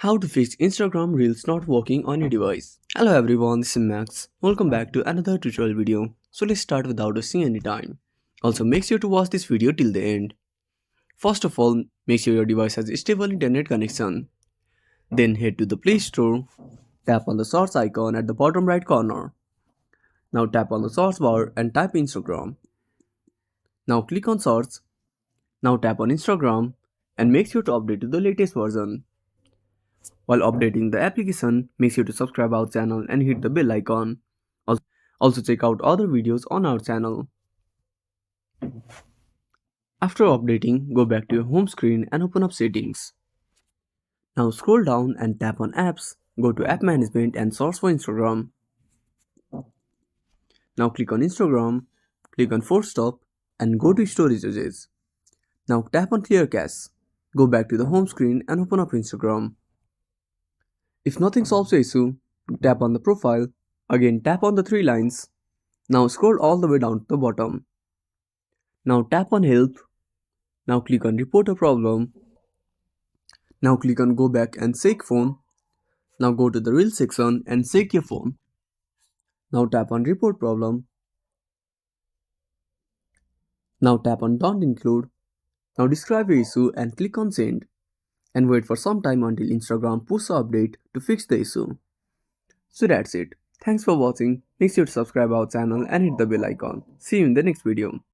How to fix Instagram Reels not working on your device. Hello everyone, this is Max. Welcome back to another tutorial video. So let's start without wasting any time. Also make sure to watch this video till the end. First of all, make sure your device has a stable internet connection. Then head to the Play Store. Tap on the search icon at the bottom right corner. Now tap on the search bar and type Instagram. Now click on search. Now tap on Instagram and make sure to update to the latest version. While updating the application, make sure to subscribe our channel and hit the bell icon. Also check out other videos on our channel. After updating, go back to your home screen and open up settings. Now scroll down and tap on apps, go to app management and search for Instagram. Now click on Instagram, click on force stop and go to storage uses. Now tap on clear cache. Go back to the home screen and open up Instagram. If nothing solves the issue, tap on the profile. Again tap on the three lines. Now scroll all the way down to the bottom. Now tap on help. Now click on report a problem. Now click on go back and check phone. Now go to the reel section and check your phone. Now tap on report problem. Now tap on don't include. Now describe your issue and click on send. And wait for some time until Instagram pushes an update to fix the issue. So that's it. Thanks for watching. Make sure to subscribe our channel and hit the bell icon. See you in the next video.